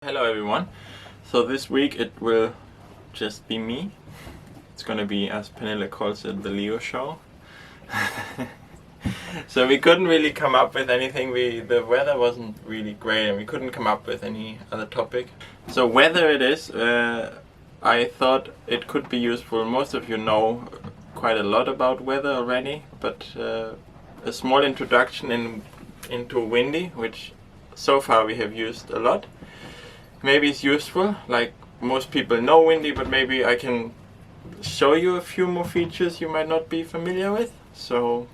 Hello everyone. So this week it will just be me. It's gonna be, as Pernille calls it, the Leo show. So we couldn't really come up with anything. The weather wasn't really great and we couldn't come up with any other topic. So weather it is. I thought it could be useful. Most of you know quite a lot about weather already, but a small introduction into Windy, which so far we have used a lot. Maybe it's useful, like most people know Windy, but maybe I can show you a few more features you might not be familiar with. So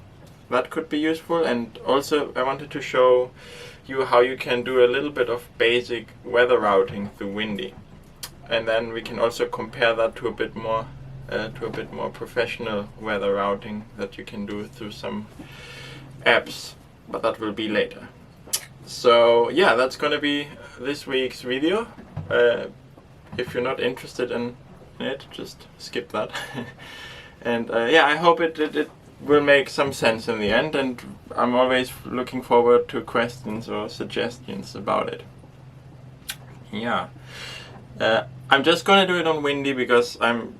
that could be useful. And also I wanted to show you how you can do a little bit of basic weather routing through Windy. And then we can also compare that to a bit more professional weather routing that you can do through some apps, but that will be later. So yeah, that's gonna be this week's video. If you're not interested in it, just skip that. And yeah, I hope it will make some sense in the end, and I'm always looking forward to questions or suggestions about it. Yeah, I'm just gonna do it on Windy because I'm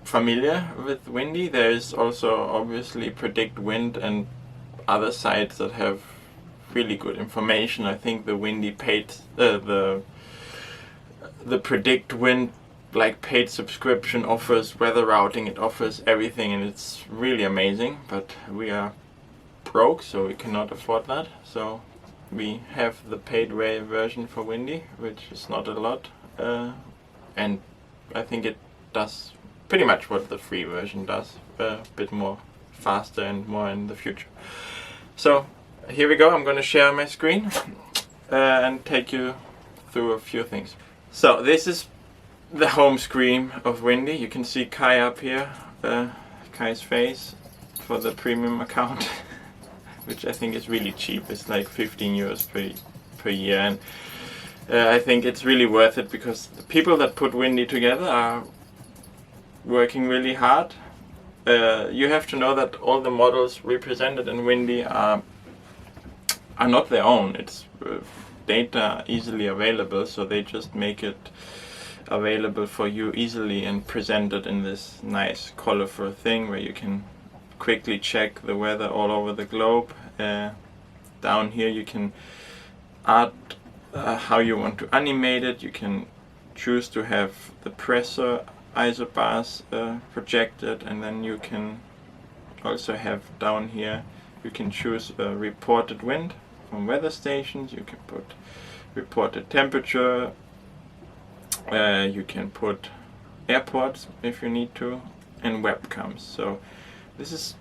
familiar with Windy. There is also obviously Predict Wind and other sites that have really good information. I think the Windy paid the Predict Wind paid subscription offers weather routing. It offers everything and it's really amazing, but we are broke, so we cannot afford that. So we have the paid version for Windy, which is not a lot, and I think it does pretty much what the free version does, a bit more faster and more in the future. So here we go. I'm going to share my screen and take you through a few things. So this is the home screen of Windy. You can see Kai up here, Kai's face for the premium account, which I think is really cheap. It's like 15 euros per year, and I think it's really worth it because the people that put Windy together are working really hard. You have to know that all the models represented in Windy are not their own. It's data easily available, so they just make it available for you easily and present it in this nice colorful thing where you can quickly check the weather all over the globe. Down here you can add how you want to animate it. You can choose to have the pressure isobars projected, and then you can also have down here, you can choose reported wind from weather stations. You can put reported temperature, you can put airports if you need to, and webcams. So this is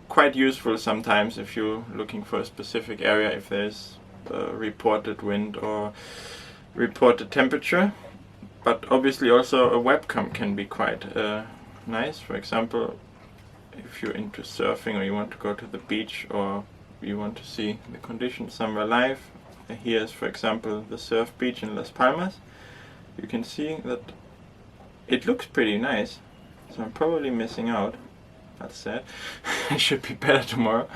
quite useful sometimes if you're looking for a specific area, if there's reported wind or reported temperature. But obviously also a webcam can be quite nice. For example, if you're into surfing or you want to go to the beach or you want to see the conditions somewhere live. Here's, for example, the surf beach in Las Palmas. You can see that it looks pretty nice. So I'm probably missing out. That's sad. It should be better tomorrow.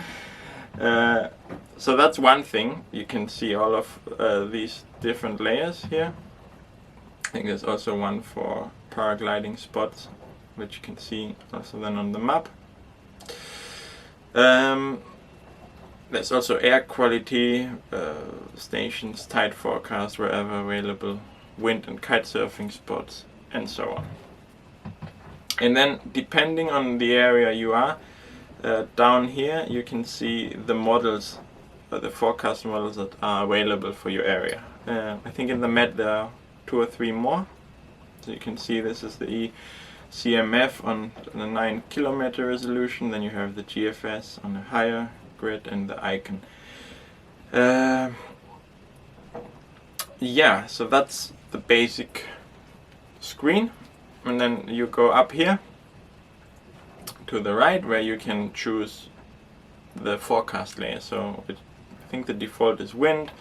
So that's one thing. You can see all of these different layers here. I think there's also one for paragliding spots, which you can see also then on the map. There's also air quality, stations, tide forecast, wherever available, wind and kite surfing spots, and so on. And then depending on the area you are, down here you can see the models, the forecast models that are available for your area. I think in the Met there are 2 or 3 more. So you can see this is the ECMF on the 9 kilometer resolution, then you have the GFS on a higher grid and the icon. Yeah, so that's the basic screen, and then you go up here to the right where you can choose the forecast layer. So I think the default is wind.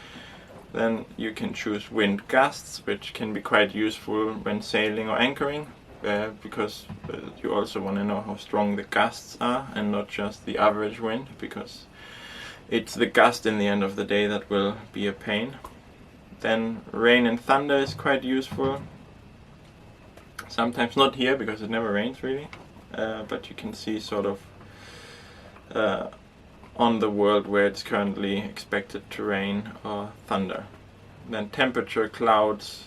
Then you can choose wind gusts, which can be quite useful when sailing or anchoring, because you also want to know how strong the gusts are and not just the average wind, because it's the gust in the end of the day that will be a pain. Then rain and thunder is quite useful. Sometimes not here because it never rains really, but you can see sort of on the world where it's currently expected to rain or thunder. Then temperature, clouds,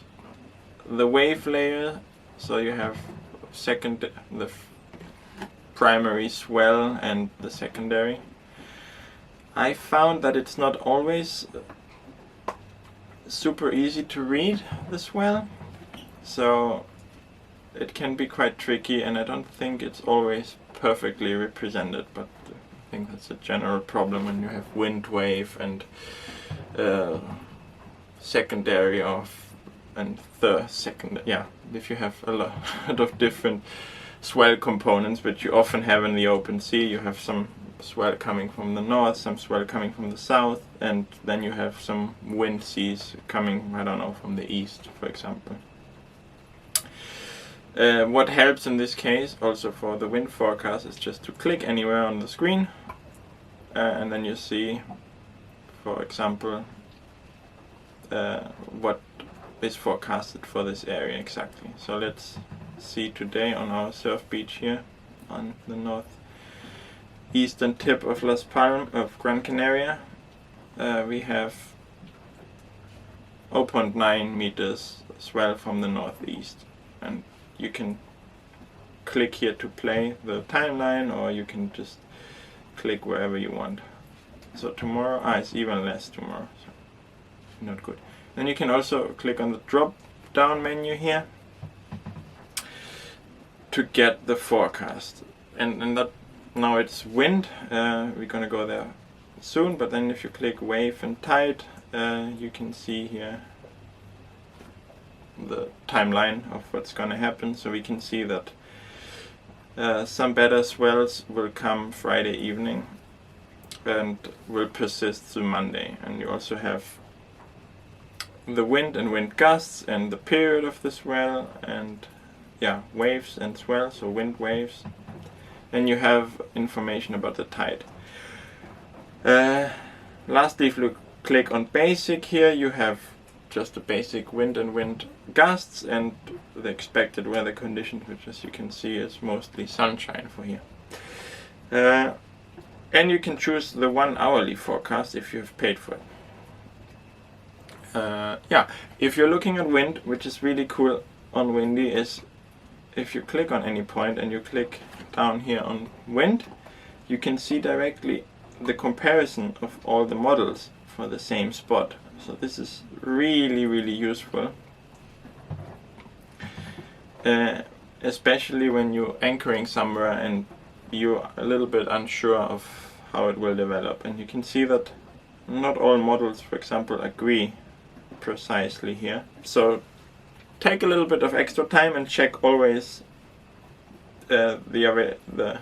the wave layer, so you have the primary swell and the secondary. I found that it's not always super easy to read the swell, so it can be quite tricky, and I don't think it's always perfectly represented, but I think that's a general problem when you have wind wave and secondary and the second, yeah, if you have a lot of different swell components, which you often have in the open sea. You have some swell coming from the north, some swell coming from the south, and then you have some wind seas coming, I don't know, from the east, for example. What helps in this case, also for the wind forecast, is just to click anywhere on the screen, and then you see, for example, what is forecasted for this area exactly. So let's see today on our surf beach here on the northeastern tip of Gran Canaria. We have 0.9 meters swell from the northeast, and you can click here to play the timeline, or you can just click wherever you want. So tomorrow, it's even less tomorrow, so not good. Then you can also click on the drop down menu here to get the forecast, and that now it's wind. We're gonna go there soon, but then if you click wave and tide, you can see here the timeline of what's gonna happen. So we can see that some better swells will come Friday evening and will persist through Monday, and you also have the wind and wind gusts and the period of the swell, and yeah, waves and swell, so wind waves. Then you have information about the tide. Lastly, if you click on basic here, you have just the basic wind and wind gusts and the expected weather conditions, which, as you can see, is mostly sunshine for here. And you can choose the 1 hourly forecast if you have paid for it. Yeah, if you're looking at wind, which is really cool on Windy, is if you click on any point and you click down here on wind, you can see directly the comparison of all the models for the same spot. So this is really, really useful, especially when you're anchoring somewhere and you're a little bit unsure of how it will develop. And you can see that not all models, for example, agree precisely here. So take a little bit of extra time and check always the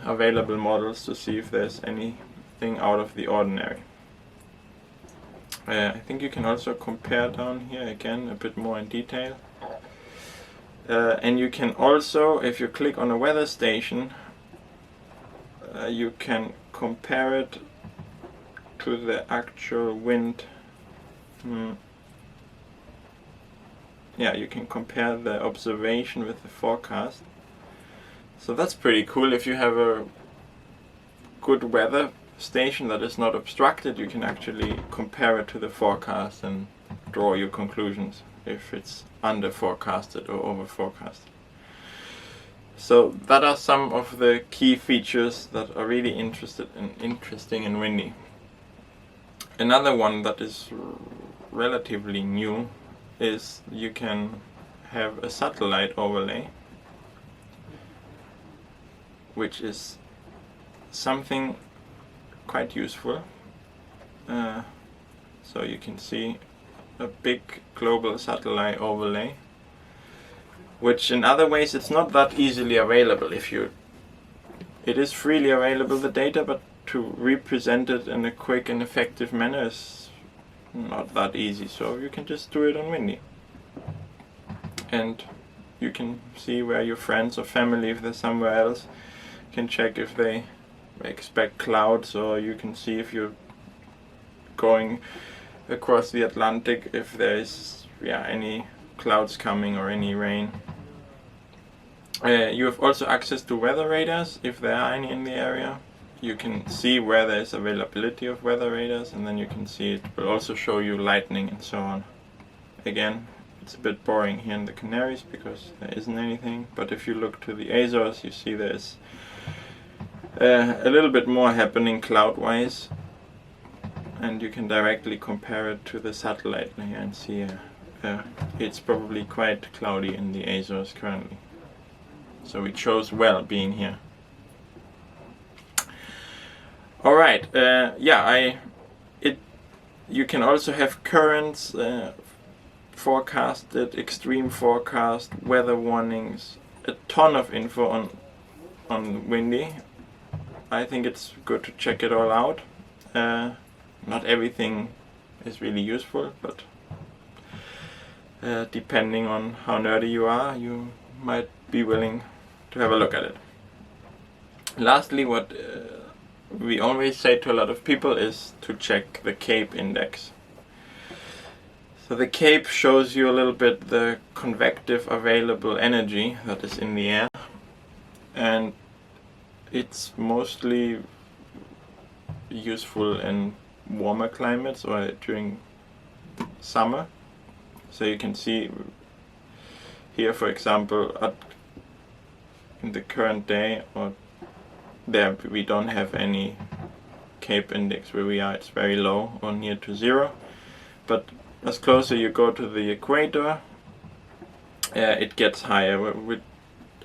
available models to see if there's anything out of the ordinary. I think you can also compare down here again a bit more in detail. And you can also, if you click on a weather station, you can compare it to the actual wind. Yeah, you can compare the observation with the forecast. So that's pretty cool. If you have a good weather station that is not obstructed, you can actually compare it to the forecast and draw your conclusions if it's under forecasted or over forecasted. So that are some of the key features that are really interesting in Windy. Another one that is relatively new is you can have a satellite overlay, which is something quite useful. So you can see a big global satellite overlay, which in other ways it's not that easily available. It is freely available, the data, but to represent it in a quick and effective manner is not that easy. So you can just do it on Windy, and you can see where your friends or family, if they're somewhere else, can check if they expect clouds, or you can see if you're going across the Atlantic if there is any clouds coming or any rain. You have also access to weather radars if there are any in the area. You can see where there is availability of weather radars, and then you can see it will also show you lightning and so on. Again, it's a bit boring here in the Canaries because there isn't anything, but if you look to the Azores, you see there's a little bit more happening cloud-wise, and you can directly compare it to the satellite here and see it's probably quite cloudy in the Azores currently. So it shows well being here. Alright, you can also have currents, forecasted, extreme forecast, weather warnings, a ton of info on Windy. I think it's good to check it all out. Not everything is really useful, but depending on how nerdy you are, you might be willing to have a look at it. Lastly, what we always say to a lot of people is to check the CAPE index. So the CAPE shows you a little bit the convective available energy that is in the air, and it's mostly useful in warmer climates or during summer. So you can see here, for example, in the current day, or there we don't have any CAPE index where we are. It's very low or near to zero, but as closer you go to the equator, it gets higher,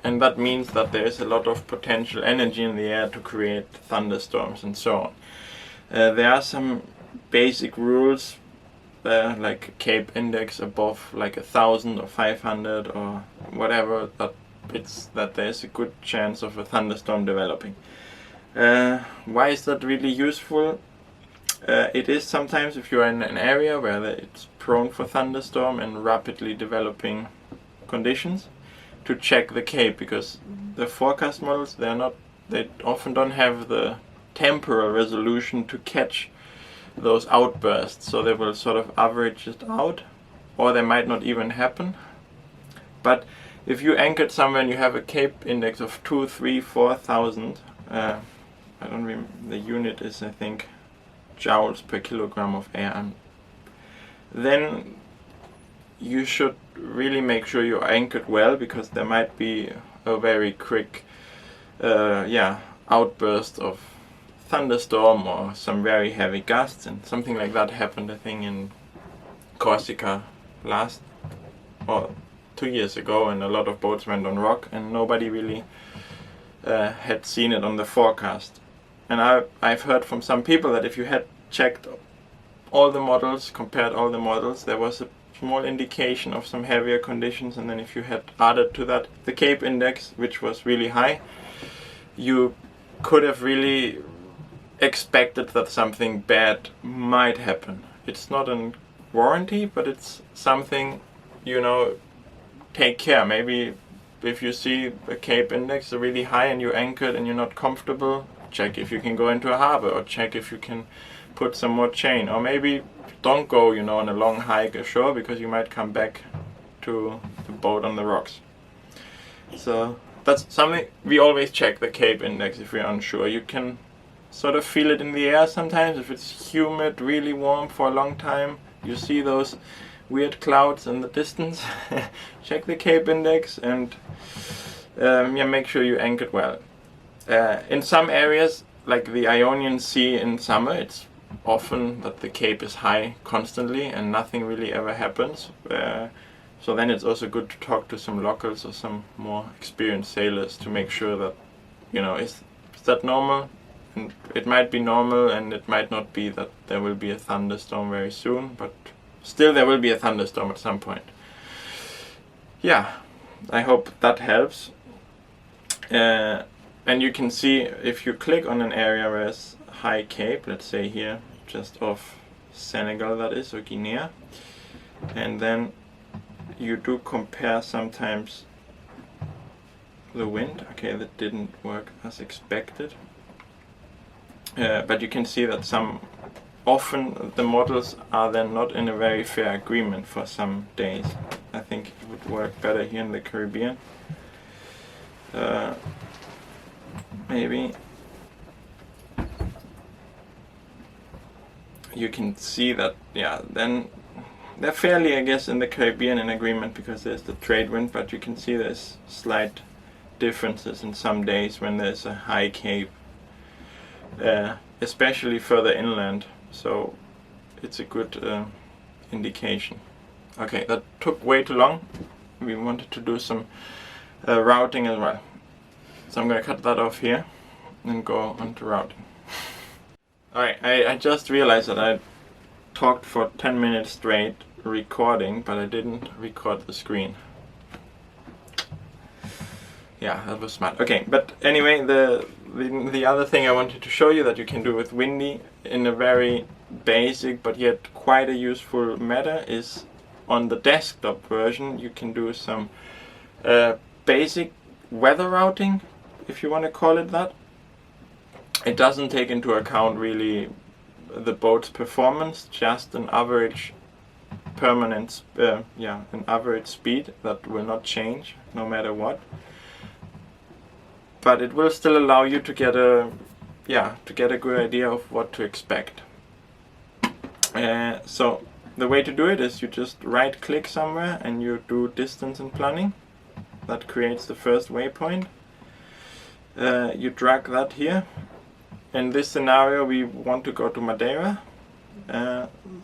and that means that there is a lot of potential energy in the air to create thunderstorms and so on. There are some basic rules, like CAPE index above like 1,000 or 500 or whatever, that there's a good chance of a thunderstorm developing. Why is that really useful? It is sometimes if you're in an area where it's prone for thunderstorm and rapidly developing conditions, to check the CAPE, because the forecast models, they often don't have the temporal resolution to catch those outbursts, so they will sort of average it out, or they might not even happen. But if you anchored somewhere and you have a CAPE index of 2, 3, 4,000, I don't remember, the unit is I think joules per kilogram of air, then you should really make sure you're anchored well, because there might be a very quick outburst of thunderstorm or some very heavy gusts, and something like that happened I think in Corsica 2 years ago, and a lot of boats went on rock and nobody really had seen it on the forecast. And I've heard from some people that if you had checked all the models, compared all the models, there was a small indication of some heavier conditions, and then if you had added to that the CAPE index, which was really high, you could have really expected that something bad might happen. It's not a warranty, but it's something, take care. Maybe if you see a CAPE index really high and you're anchored and you're not comfortable, check if you can go into a harbor, or check if you can put some more chain, or maybe don't go on a long hike ashore, because you might come back to the boat on the rocks. So that's something we always check, the CAPE index, if we're unsure. You can sort of feel it in the air sometimes. If it's humid, really warm for a long time, you see those weird clouds in the distance. Check the CAPE index and make sure you anchored well. In some areas, like the Ionian Sea in summer, it's often that the CAPE is high constantly and nothing really ever happens. So then it's also good to talk to some locals or some more experienced sailors to make sure that, is that normal? And it might be normal, and it might not be that there will be a thunderstorm very soon, but still there will be a thunderstorm at some point. Yeah, I hope that helps. And you can see, if you click on an area where it's high CAPE, let's say here, just off Senegal that is, or Guinea, and then you do compare sometimes the wind. Okay, that didn't work as expected. But you can see that some often the models are then not in a very fair agreement for some days. I think it would work better here in the Caribbean. Maybe you can see that, yeah, then they're fairly, I guess, in the Caribbean in agreement because there's the trade wind, but you can see there's slight differences in some days when there's a high cape, especially further inland, so it's a good indication. Okay, that took way too long. We wanted to do some routing as well, so I'm going to cut that off here and go on to routing. Alright, I just realized that I talked for 10 minutes straight recording, but I didn't record the screen. Yeah, that was smart. Okay, but anyway, the other thing I wanted to show you that you can do with Windy in a very basic but yet quite a useful matter is on the desktop version you can do some basic weather routing, if you want to call it that. It doesn't take into account really the boat's performance, just an average permanent, an average speed that will not change no matter what. But it will still allow you to get a good idea of what to expect. So the way to do it is you just right click somewhere and you do distance and planning. That creates the first waypoint. You drag that here. In this scenario we want to go to Madeira.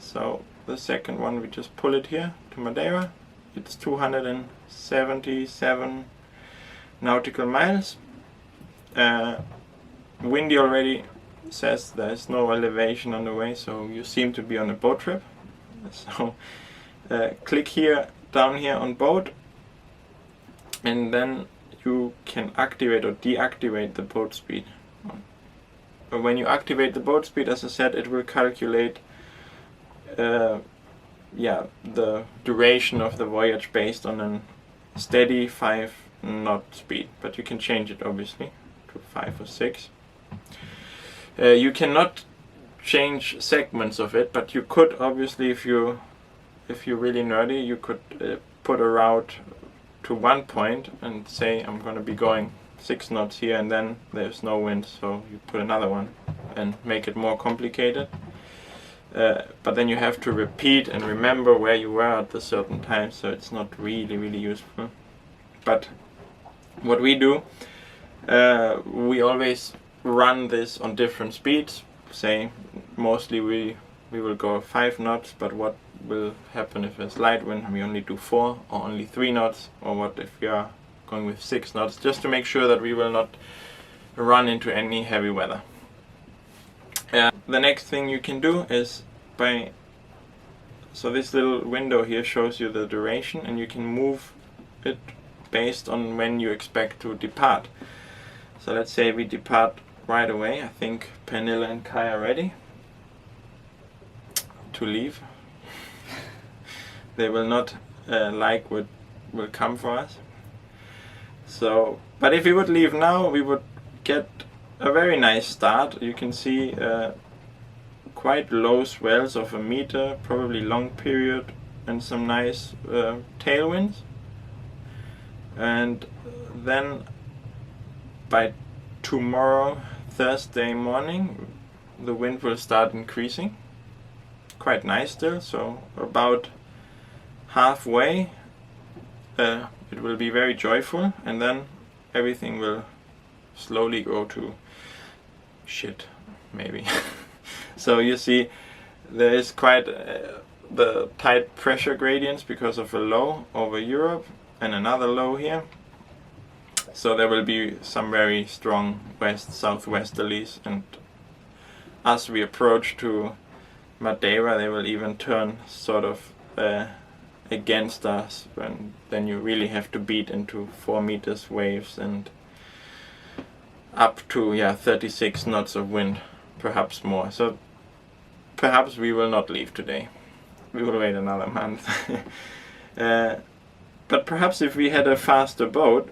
So the second one we just pull it here to Madeira. It's 277 nautical miles. Windy already says there's no elevation on the way, so you seem to be on a boat trip. So click here, down here on boat, and then you can activate or deactivate the boat speed. When you activate the boat speed, as I said, it will calculate the duration of the voyage based on a steady 5 knot speed, but you can change it obviously to 5 or 6. You cannot change segments of it, but you could obviously, if you're really nerdy, you could put a route to one point and say I'm going to be going 6 knots here, and then there's no wind, so you put another one and make it more complicated. But then you have to repeat and remember where you were at a certain time, so it's not really useful. But what we do, we always run this on different speeds. Say mostly we will go 5 knots, but what will happen if there's light wind? We only do 4 or only 3 knots, or what if we are going with 6 knots, just to make sure that we will not run into any heavy weather. The next thing you can do is so this little window here shows you the duration, and you can move it based on when you expect to depart. So let's say we depart right away. I think Pernilla and Kai are ready to leave. They will not like what will come for us. So, but if we would leave now, we would get a very nice start. You can see quite low swells of 1 meter, probably long period, and some nice tailwinds. And then by tomorrow, Thursday morning, the wind will start increasing. Quite nice still, so about halfway it will be very joyful, and then everything will slowly go to shit, maybe. So you see there is quite the tight pressure gradients because of a low over Europe and another low here. So there will be some very strong west-southwesterlies, and as we approach to Madeira they will even turn sort of against us, and then you really have to beat into 4 meters waves and up to 36 knots of wind, perhaps more. So perhaps we will not leave today. We will wait another month. But perhaps if we had a faster boat,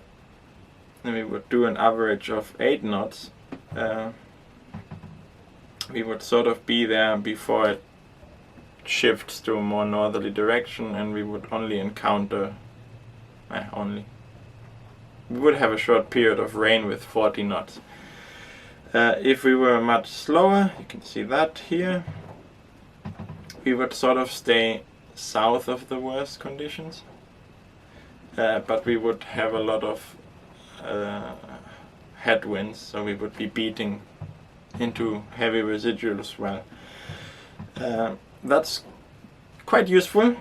then we would do an average of 8 knots. we would sort of be there before it shifts to a more northerly direction, and we would only encounter we would have a short period of rain with 40 knots. If we were much slower, you can see that here, we would sort of stay south of the worst conditions, but we would have a lot of headwinds, so we would be beating into heavy residual as well. That's quite useful.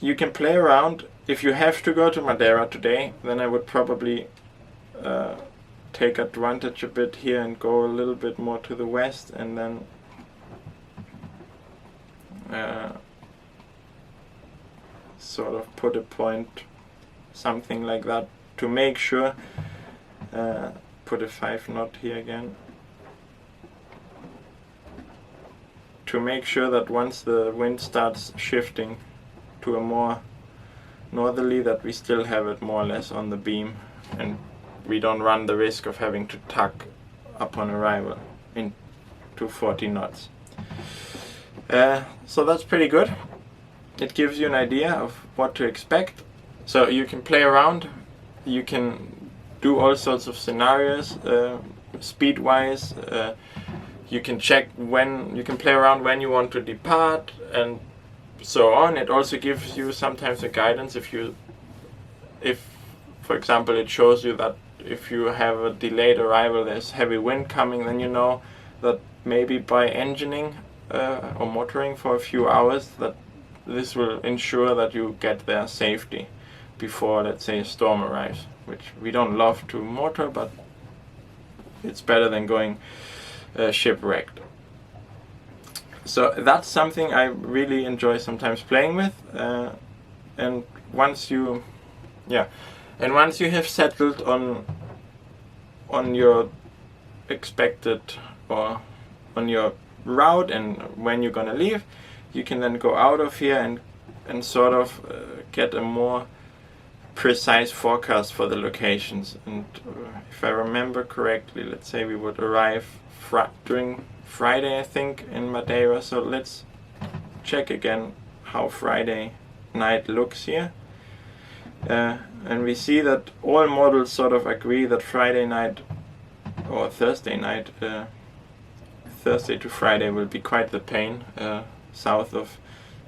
You can play around. If you have to go to Madeira today, then I would probably take advantage a bit here and go a little bit more to the west, and then sort of put a point, something like that, to make sure. Put a 5 knot here again, to make sure that once the wind starts shifting to a more northerly, that we still have it more or less on the beam, and we don't run the risk of having to tuck upon arrival into 40 knots. So that's pretty good. It gives you an idea of what to expect. So you can play around, you can do all sorts of scenarios, speed wise, you can check when, you can play around when you want to depart and so on. It also gives you sometimes a guidance if for example it shows you that if you have a delayed arrival, there's heavy wind coming, then you know that maybe by engineering or motoring for a few hours, that this will ensure that you get there safely before, let's say, a storm arrives, which we don't love to motor, but it's better than going shipwrecked. So that's something I really enjoy sometimes playing with, and once you have settled on your expected or on your route and when you're gonna leave, you can then go out of here and sort of get a more precise forecast for the locations. And if I remember correctly, let's say we would arrive during Friday, I think, in Madeira. So let's check again how Friday night looks here. And we see that all models sort of agree that Friday night or Thursday night, Thursday to Friday will be quite the pain south of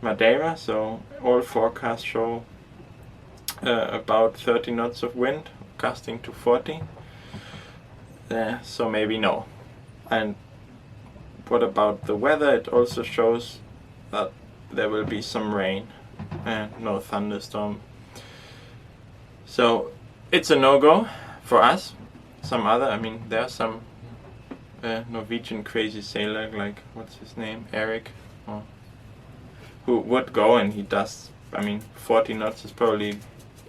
Madeira. So all forecasts show about 30 knots of wind, gusting to 40. So maybe no. And what about the weather? It also shows that there will be some rain and no thunderstorm. So it's a no-go for us. Some other, I mean, there are some Norwegian crazy sailor, like, what's his name, Eric, who would go, and he does. I mean, 40 knots is probably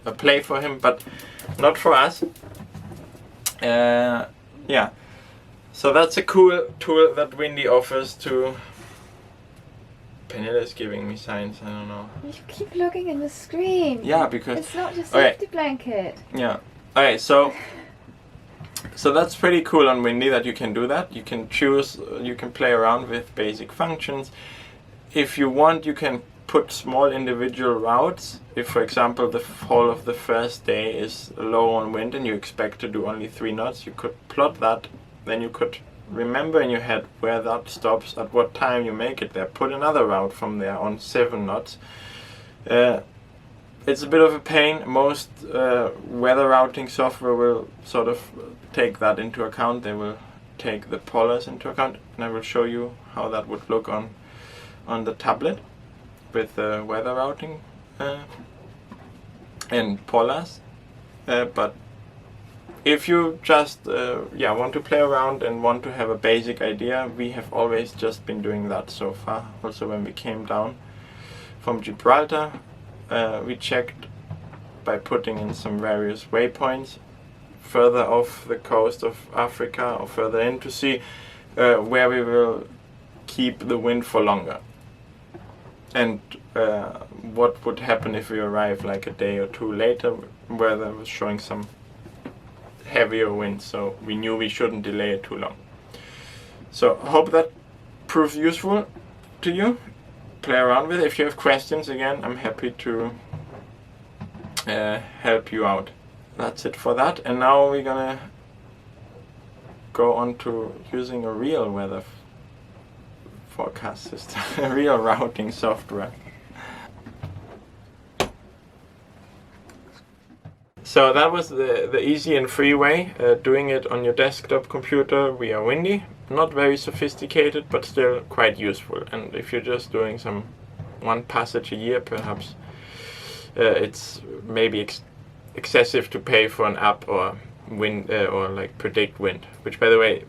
a play for him, but not for us. Yeah, so that's a cool tool that Windy offers to. Pernilla is giving me signs, I don't know. You keep looking in the screen. Yeah, because it's not just a safety blanket. Yeah. Okay, so that's pretty cool on Windy that you can do that. You can choose, you can play around with basic functions. If you want, you can put small individual routes. If, for example, the whole of the first day is low on wind and you expect to do only 3 knots, you could plot that. Then you could remember in your head where that stops, at what time you make it there. Put another route from there on 7 knots. It's a bit of a pain. Most weather routing software will sort of take that into account. They will take the polars into account, and I will show you how that would look on the tablet with weather routing and polars. But if you just want to play around and want to have a basic idea, we have always just been doing that so far. Also, when we came down from Gibraltar, we checked by putting in some various waypoints further off the coast of Africa or further in to see where we will keep the wind for longer, and what would happen if we arrive like a day or two later, where there was showing some heavier wind, so we knew we shouldn't delay it too long. So I hope that proves useful to you, play around with it. If you have questions, again, I'm happy to help you out. That's it for that. And now we're gonna go on to using a real weather forecast system, a real routing software. So that was the easy and free way, doing it on your desktop computer via Windy. Not very sophisticated, but still quite useful. And if you're just doing one passage a year, perhaps it's maybe excessive to pay for an app or wind or like Predict Wind, which, by the way,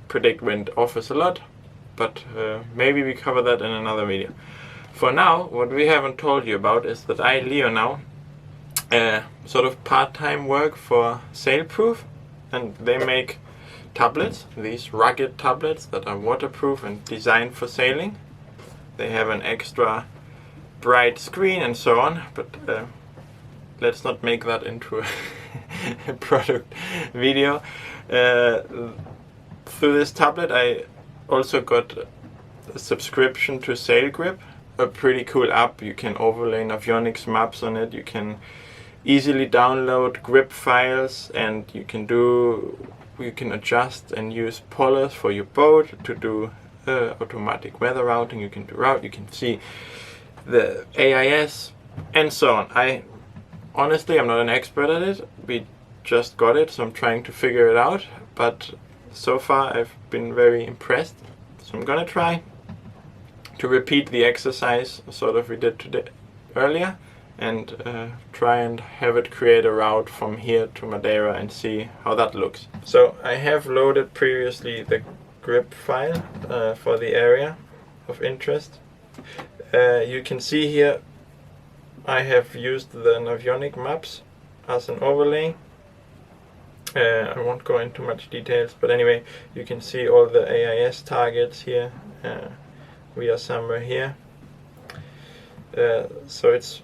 Predict Wind offers a lot, but maybe we cover that in another video. For now, what we haven't told you about is that Leo now sort of part-time work for Sailproof, and they make tablets, these rugged tablets that are waterproof and designed for sailing. They have an extra bright screen and so on, but let's not make that into a product video. Through this tablet I also got a subscription to Sailgrip, a pretty cool app. You can overlay Navionic maps on it, you can easily download grip files, and you can adjust and use pullers for your boat to do automatic weather routing. You can see the AIS and so on. Honestly, I'm not an expert at it. We just got it, so I'm trying to figure it out, but so far I've been very impressed. So I'm gonna try to repeat the exercise sort of we did today earlier, and try and have it create a route from here to Madeira and see how that looks. So I have loaded previously the grip file for the area of interest. You can see here I have used the Navionic maps as an overlay. I won't go into much details, but anyway, you can see all the AIS targets here. We are somewhere here. So it's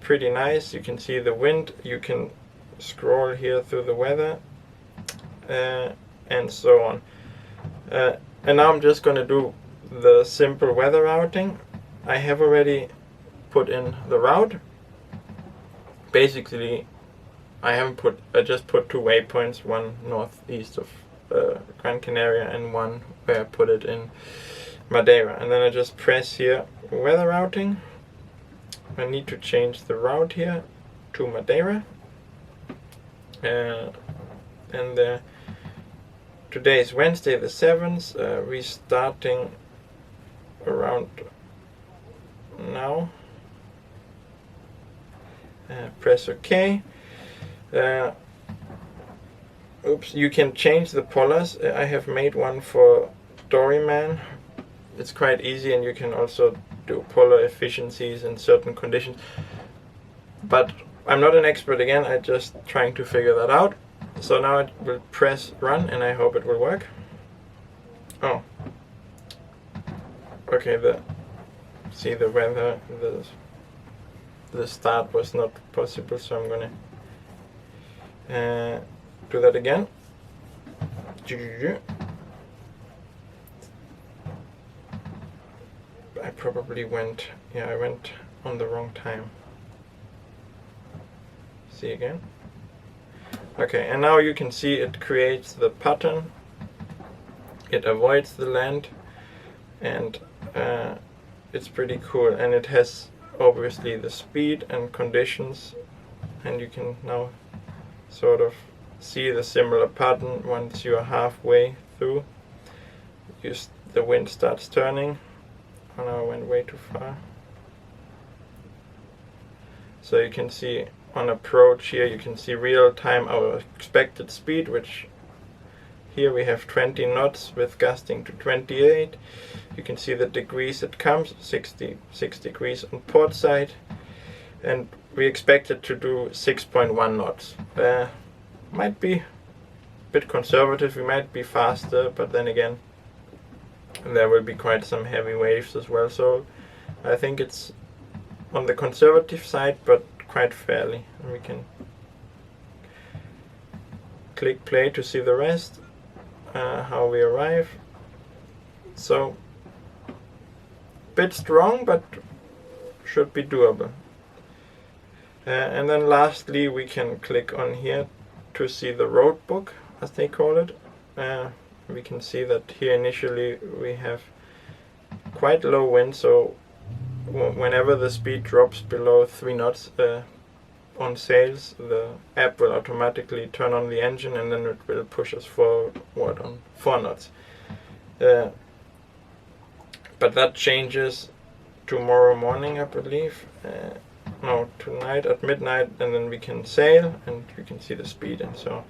pretty nice. You can see the wind, you can scroll here through the weather, and so on. And now I'm just going to do the simple weather routing. I have already put in the route. Basically, I just put 2 waypoints, one northeast of Gran Canaria and one where I put it in Madeira. And then I just press here, weather routing. I need to change the route here to Madeira. And today is Wednesday the 7th, restarting around now. Press OK. Oops, you can change the pullers. I have made one for Doryman. It's quite easy, and you can also do puller efficiencies in certain conditions. But I'm not an expert again, I'm just trying to figure that out. So now I will press run, and I hope it will work. Oh. Okay, see the weather, the start was not possible, so I'm gonna do that again. I probably went on the wrong time. See again. Okay, and now you can see it creates the pattern. It avoids the land, and it's pretty cool. And it has obviously the speed and conditions, and you can now sort of see the similar pattern once you are halfway through. The wind starts turning. Oh no, I went way too far. So you can see on approach here, you can see real time our expected speed, which here we have 20 knots with gusting to 28. You can see the degrees it comes, 6 degrees on port side, and we expect it to do 6.1 knots. Might be a bit conservative, we might be faster, but then again there will be quite some heavy waves as well, so I think it's on the conservative side, but quite fairly. And we can click play to see the rest, how we arrive. So, bit strong, but should be doable. And then lastly, we can click on here to see the Roadbook, as they call it. We can see that here initially we have quite low wind, so whenever the speed drops below 3 knots on sails, the app will automatically turn on the engine and then it will push us forward on 4 knots. But that changes tomorrow morning, I believe. No, tonight at midnight, and then we can sail and you can see the speed and so on.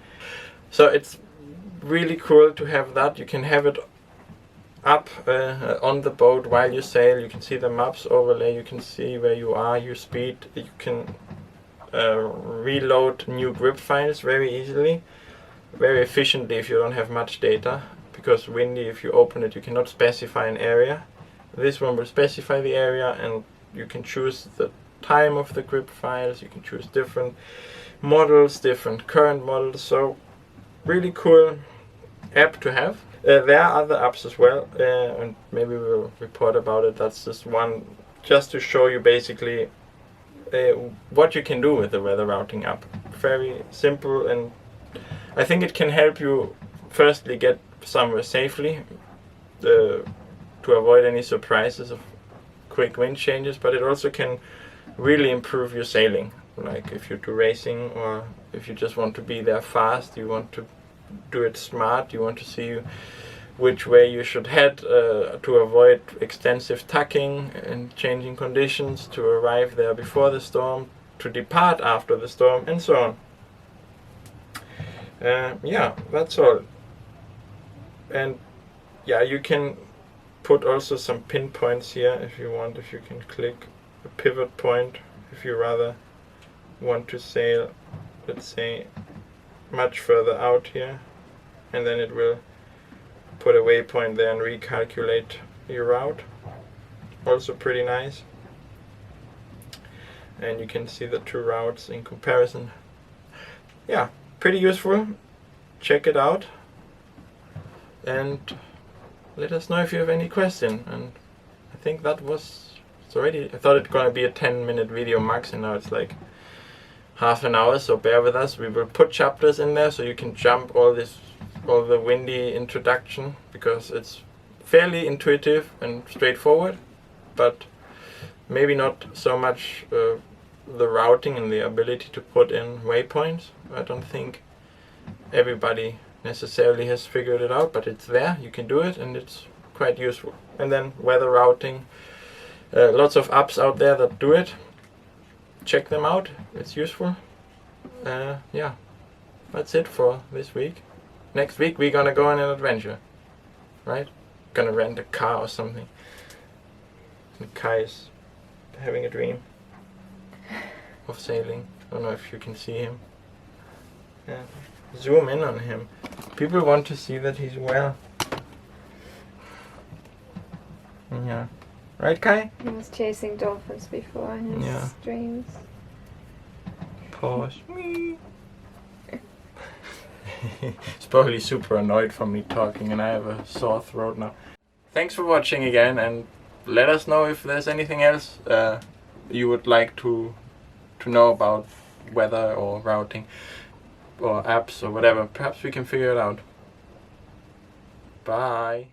So it's really cool to have that. You can have it up on the boat while you sail. You can see the maps overlay, you can see where you are, your speed. You can reload new grip files very easily, very efficiently if you don't have much data, because Windy, if you open it, you cannot specify an area. This one will specify the area, and you can choose the time of the grip files, you can choose different models, different current models. So really cool app to have. There are other apps as well, and maybe we'll report about it. That's just one, just to show you basically what you can do with the weather routing app. Very simple, and I think it can help you firstly get somewhere safely to avoid any surprises of quick wind changes, but it also can really improve your sailing. Like if you do racing, or if you just want to be there fast, you want to do it smart, you want to see which way you should head to avoid extensive tacking and changing conditions, to arrive there before the storm, to depart after the storm, and so on. Yeah, that's all. And yeah, you can put also some pinpoints here if you want. If you can click a pivot point, if you rather want to sail, let's say, much further out here, and then it will put a waypoint there and recalculate your route. Also pretty nice. And you can see the two routes in comparison. Yeah, pretty useful. Check it out and let us know if you have any question. And I think that was already, I thought it gonna be a 10-minute video max, and now it's like half an hour, so bear with us. We will put chapters in there so you can jump all the Windy introduction, because it's fairly intuitive and straightforward, but maybe not so much the routing and the ability to put in waypoints. I don't think everybody necessarily has figured it out, but it's there, you can do it, and it's quite useful. And then weather routing, lots of apps out there that do it. Check them out, it's useful. Yeah, that's it for this week. Next week we're gonna go on an adventure, right? Gonna rent a car or something. And Kai is having a dream of sailing. I don't know if you can see him. Yeah. Zoom in on him. People want to see that he's well. Yeah. Right, Kai? He was chasing dolphins before in his dreams. Pause. Me. He's probably super annoyed from me talking, and I have a sore throat now. Thanks for watching again, and let us know if there's anything else you would like to know about weather or routing or apps or whatever. Perhaps we can figure it out. Bye.